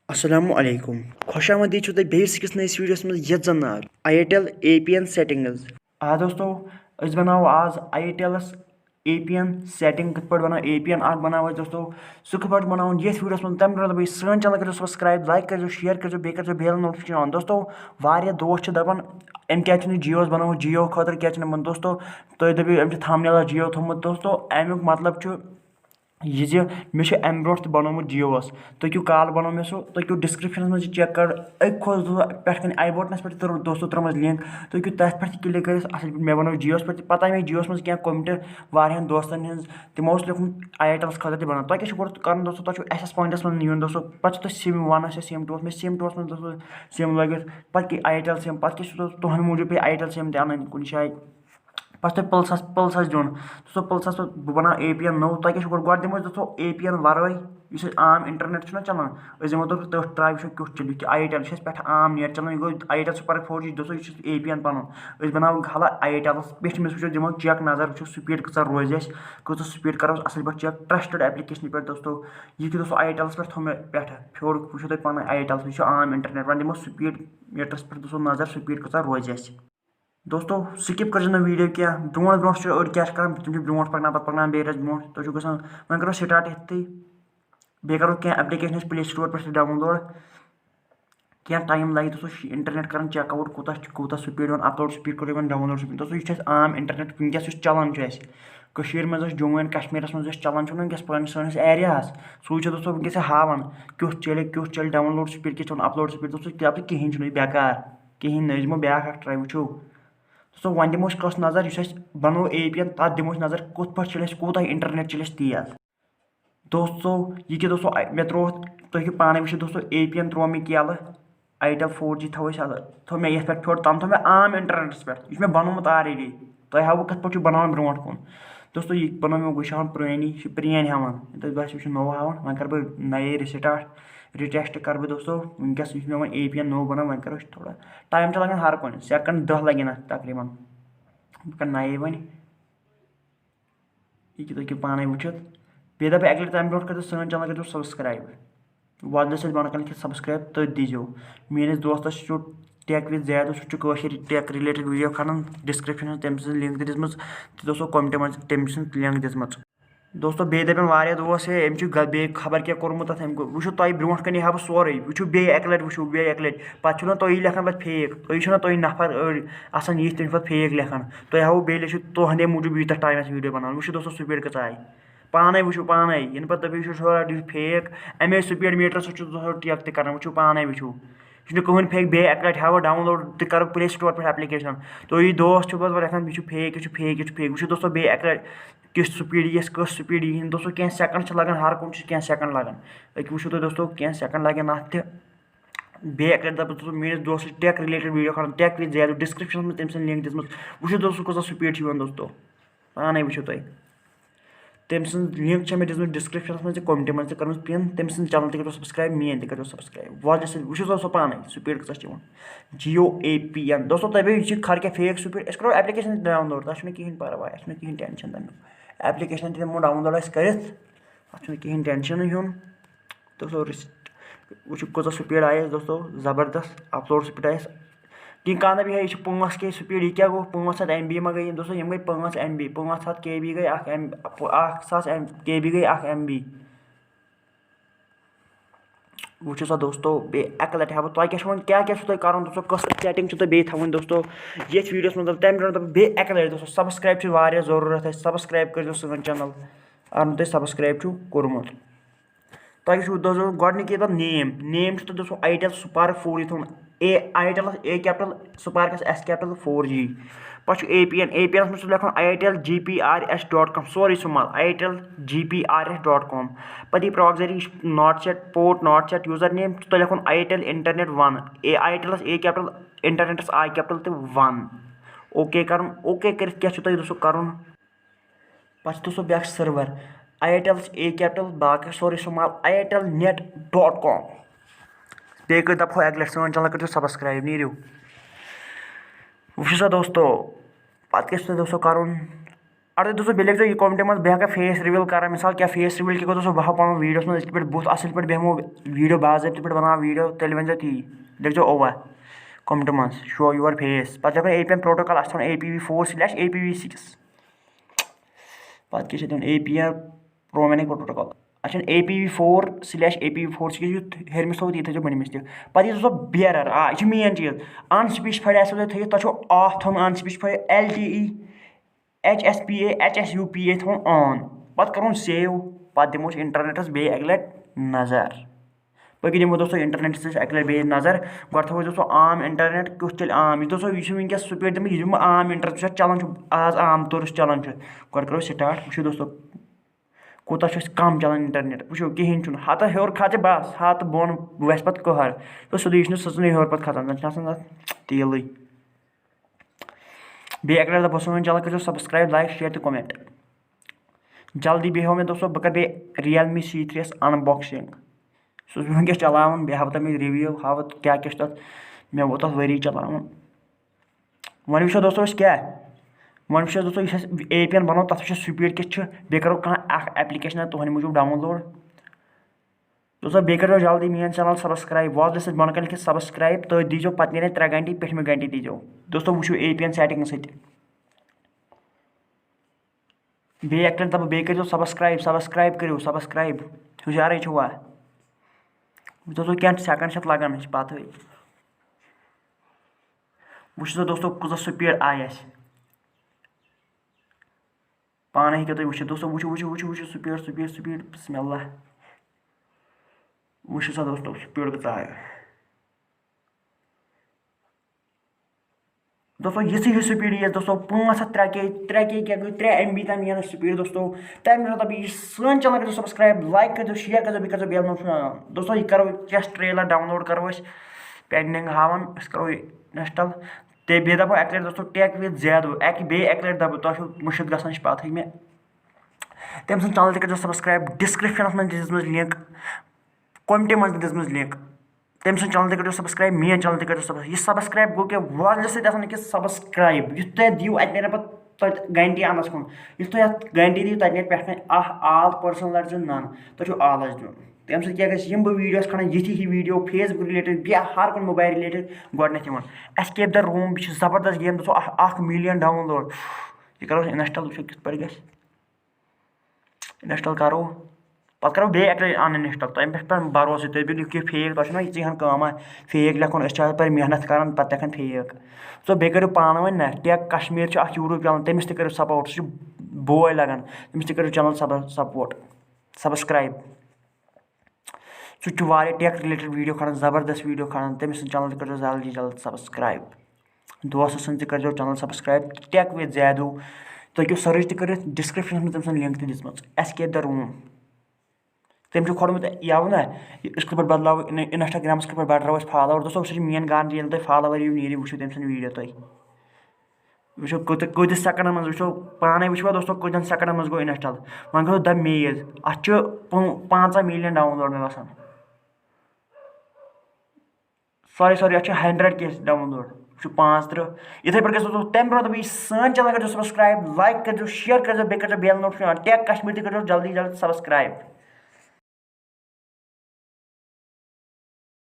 Assalamu alaikum. खुश आमदीद तुम बेस किस नईस वीडियोस में ये जन नाव Airtel APN सेटिंग्स। दोस्तों अस बनाओ आज Airtel's APN सेटिंग कत पे बनाओ APN बनाओ दोस्तों सह कत पे बनाओ ये वीडियोस में तम ब्रोह सन चैनल करो सब्सक्राइब लाइक करो शेयर करो बे करो बेल नोटिफिकेशन ऑन दोस्तों वारिया दोस्त दपान अम क्या जियोस बनाओ जियो खतर क्या दोस्तों तुम दपो अम थंबनेल जियो थोमुत दोस्तों अमुक मतलब यह मे अम ब्रो बनोमुत जियोस तुम काल बनो मे सह तुम डिस्क्रिप्शन में चेक कर खोज पे आई बटनस पे दोस्तों त्रम लिंक तुम तथ पे क्लिक कर असल मे बनो जियोस पे पता मे जियोस मज क्या कमेंट वारियान दोस्तन हज तमो लिखुत Airtel's खतर तह बनाओ तुम क्या कर दोस्तों तुम एस पॉइंटस मन यून दोस्तों पे सिम वन सिम टूस मे सिम टूस में दोस्तों सिम लगित पे Airtel सिम पे तुहद मूजूब पे Airtel सिम तन कुछ जाए पे पल्सस दिन दोस्तों पल्सस पे बना APN नो तुम क्या गो दिमो दोस्तों APN वर्य आम इंटरनेट चलान दिमो तुम तथ ट्राई वो क्युथ चल Airtel पे आम नेट चलान यह गो Airtel सुपर 4G दोस्तों यह APN पन बनाओ हला Airtel's पे वो दिमो चेक नजर वो स्पीड कचा रोज कत स्पीड करो असल पे चेक ट्रस्टेड एप्लिकेशन पे दोस्तों यह दोस्तों Airtel's पे थो मे पे फ्योर वो तुम पान Airtel's यह आम इंटरनेट वन दिमो स्पीड मीटरस पे दोस्तों नजर स्पीड कचा रोज दोस्तों स्किप कर वीडियो क्या ब्रो ब्रो क्या कर तुम ब्रो पकना पे पकना बे ब्रो तुम ग वो करो स्टार्ट ये बे करो क्या एप्लिकेशन प्ले स्टोर पे डाउनलोड क्या टाइम लगे दोस्तों इंटरनेट कर चेकआउट कूत स्पीड अपलोड स्पीड करो डाउनलोड स्पीड दोस्तों आम इंटरनेट वनकस चलान मज जम्मू एंड कश्मीर मज चलान वनकस सैनिस एरियास सू दोस्तों वनकस हावान क्युथ चल डाउनलोड स्पीड क्या अपलोड स्पीड दोस्तों क्या कहें बेकार कहें दिमो ब्या ट्राई वो दोस्तों वन दिमो कस नजर बनो APN तथ दिमो नजर कुत पे कूत इंटरनेट चल तेज दोस्तों यह क्या दोस्तों मे त्रो तुम पाने वो दोस्तों APN त्रो मे कल Airtel 4G थो मे ये फ्योर तम थो मे आम इंटरनेटस पे यह मे बनोमुत ऑलरेडी तुम हाव कत पे बनान ब्रो कुन दोस्तों यह बनो मे वुचान पुरानी प्रेन हावान बस यह नो हावान वो कर नए रिस्टार्ट रिटेस्ट कर दोस्तों वनकस मे वो APN नो बना वो करो थोड़ा टाइम लगन हर कुन सेकंड 10 लगन तकरीबन कर नए वन यह तुम पाने वुचित बे दप अगले तम ब्रो कर सन चैनल कर सब्सक्राइब वादे से बन कर सब्सक्राइब तथ दीजो मेस दोस्तस टेक विद ज़ैदू सह take related video Khan description तम लिंक दिम दोस्तों कमेंट मज तम लिंक दिम दोस्तों बे दपन वारिया दोस्त है बे खबर क्या कोर्मुत वो तुम ब्रो कन हा सोरे वो बे एक लट वो बे एक लट पे तुम लेखान पे फेक तुम नफर अड़ान ये तम पे फेक लेखान तुम हाव बे लिखित तुहदे मूजूब यूत टाइमस वीडियो बनान वो दोस्तों स्पीड कच आए पाने वो पाने इन पे दपो फेक अमे स्पीड मीटर सह टेक तक वो पाने वो यह कहन फेक बे एक लट हाव डाउनलोड तक कर प्ले स्टोर पे एप्लिकेशन तो यह दोस्त लेखान यह फेक यह फेक यह फेक वो दोस्तों बे एक लट किस स्पीड ये कस स्पीड यह दोस्तों क्या सेकंड लगन हर कुछ क्या सेकंड लगन वो तुम दोस्तों क्या सेकंड लगन अत बे एक लट दोस्तों मेरे दोस्त टेक रिलेटेड वीडियो खान टेक विद ज़ैदू डिस्क्रिप्शन में तम लिंक दिम वो दोस्तों कस स्पीड दोस्तों पाने वो तुम तम लिंक मे दिस डिस्क्रिप्शन में कमेंट मज कर पिन तम चैनल तक सब्सक्राइब मेन तक सब्सक्राइब वाले वो दोस्तों पाने स्पीड कस जियो APN दोस्तों तुम खर क्या फेक स्पीड करो एप्लिकेशन डाउनलोड तक कहें परवाह कहें टेंशन तमें एप्लिकेशन दिमो डाउनलोड कर कहें टेंशन हेन दोस्तों वो कत स्पीड आए दोस्तों ज़बरदस्त अपलोड स्पीड आए कि कह भी है 5 के स्पीड यह क्या गो 500 MB मा गई दोस्तों यम गई 5 MB 500 KB गई 1000 KB गई 1 MB वो दोस्तों बे एक लट हाव तुम क्या कर दोस्तों कस सेटिंग तुम थवन दोस्तों ये वीडियोस में तम ब्रो बे एक लट दोस्तों सब्सक्राइब जरूरत है सब्सक्राइब कर सन चैनल अगर तुम सब्सक्राइब कोर्मुत तुम दोस्तों गोडनिक नेम दोस्तों Airtel सुपर 4G थोन Airtel A capital super S capital 4G पे APN में लिखान Airtel GPRS.com सोरे सुमाल Airtel GPRS.com पे proxy not set port not set user name तो लिखान Airtel internet 1 Airtel A capital इंटरनेटस I कैपिटल तो 1 ओके कर ओके कर क्या दोस्तों कर दोस्तों ब्या सर्वर Airtel A कैपिटल बाकी सोरे सुमाल Airtel net.com बे दपो एक लट सन चैनल कर सब्सक्राइब नीरू वो दोस्तों पे दोस्तों कर अरे दोस्तों बेले तो ये कमेंट में बह फेस रिवील कर मिसाल क्या फेस रिवील क्या दोस्तों बह पा वीडियो मज पे बुत असल पे बेहमो वीडियो बाज़ाब्त पे बना वीडियो तेल वन ती देखो ओवा कमेंट मज शो योर फेस पे APN प्रोटोकॉल APV4/APV6 पे APN प्रोमैनिक प्रोटोकॉल अच्छा APV4/APV4 हेरमिस थो ये बनमिस पे दोस्तों बेरर यह मेन चीज़ अन स्पीच फड़ आो थो तुम ऑफ थोन अन स्पीच फड़ LTE HSPA HSUPA थोन ऑन पे कर सेव पे दिमो इंटरनेटस बे अक लट नज़र पकि दिमो दोस्तों इंटरनेटस अक लट बे नज़र गो थो दोस्तों आम इंटरनेट कुछ तेल आम यह दोस्तों यह वनकस स्पीड दिम यह आम इंटरनेट चलान आज आम तौर चलान गो करो स्टार्ट वो दोस्तों कूत कम चलान इंटरनेट वो कहें हत हर खत बस हत बोन वस पे कहर तो सोदी सचन हर पे खतान तेल बे अगर दपो सोन चैनल करो सब्सक्राइब लाइक शेयर तो कमेंट जल्दी बेहो मैं दोस्तों बह कर Realme C3 अनबॉक्सिंग सो वनकस चलान बे हाव तमें रिव्यू हाव क्या क्या मे वो तथ वरी चलान वन वो दोस्तों क्या वन वो दोस्तों APN बनो तथ स्पीड किस बे करो एप्लिकेशन तुहद मूजूब डाउनलोड दोस्तों बे करो जल्दी मेन चैनल सब्सक्राइब वाज बन कर लिखित सब्सक्राइब तो दीजो पे नीर 3 घंटे पेठमे घंटे दीजो दोस्तों वो APN सेटिंग बे अक दप बे कर सब्सक्राइब करो सब्सक्राइब हुशारे छुआ दोस्तों क्या सेकंड लगान पत वो दोस्तों कूत स्पीड आय पाने हेको तुम वो दोस्तों वो स्पीड स्पीड स्पीड बिस्मिल्लाह वो सा दोस्तों स्पीड कत आय दोस्तों यही स्पीड ये दोस्तों 503 क्या गई 3 MB तम ये स्पीड दोस्तों तमें दप यह सन चैनल करो सब्सक्राइब लाइक कर शेयर कर बेल नोटिफिकेशन दोस्तों यह करो चेस ट्रेलर डाउनलोड करो पेंडिंग हावन करो इंस्टॉल ते बे दपो अक दोस्तों टेक विद ज़ैदू बे अक दपो तुम मुश्क गसान पत मे तम सन चैनल करो सब्सक्राइब डिस्क्रिप्शन में दिस लिंक कमेंट में दिस लिंक तम सन चैनल करो सब्सक्राइब मेन चैनल करो सब्सक्राइब यह सब्सक्राइब गो क्या वाज सत्य सब्सक्राइब यु तुम दिव अत नीर पे घंटी अनस कुन यु तुम अत घंटी दिव तत नीर पे आल पर्सन लड़ नन तुम आलस दिन तम सम बह वीडियोस खा ये वीडियो फेसबुक रिलेटेड बे हर कुन मोबाइल रिलेटेड गोडन एस्केप द रूम यह जबरदस्त गेम दोस्तों 1 मिलियन डाउनलोड यह करो इंस्टॉल वो कित पे इंस्टॉल करो पे करो बे अक अन इंस्टॉल तम पे भरोसे तुम लिखो फेक तुम यहन कम फेक लिखन पे मेहनत कर पे लिखन फेक सो बे करो पान वन ना टेक कश्मीर यूट्यूब चैनल तमिस करो सपोर्ट सह बोय लगान तमिस करो चैनल सपोर्ट सब्सक्राइब सह टेक रिलेटेड वीडियो खा जबरदस्त वीडियो खा तमिस चैनल करो जल्दी जल्दी सब्सक्राइब दोस्त सन करो चैनल सब्सक्राइब टेक विद ज़ैदू तुम सर्च कर डिस्क्रिप्शन में तम लिंक दिम एस्केप द रूम तम खोलमुत यव ना इस पे बदलाव इंस्टाग्रामस पे बढ़ाव फॉलोवर दोस्तों वह मेन गान ये तुम फॉलोवर नीर वो तम वीडियो तुम वो कत सेकंड मज वो पाने वो दोस्तों कतन सेकंड मज गो इंस्टॉल वन गो द मेज अत 5 मिलियन डाउनलोड मे बसान सॉरी अत 100 के डाउनलोड वो 35 इथे पे दोस्तों तम ब्रो दप सन चैनल करो सब्सक्राइब लाइक करो शेयर करो बेल नोटिफिकेशन टेक कश्मीर करो जल्दी जल्दी सब्सक्राइब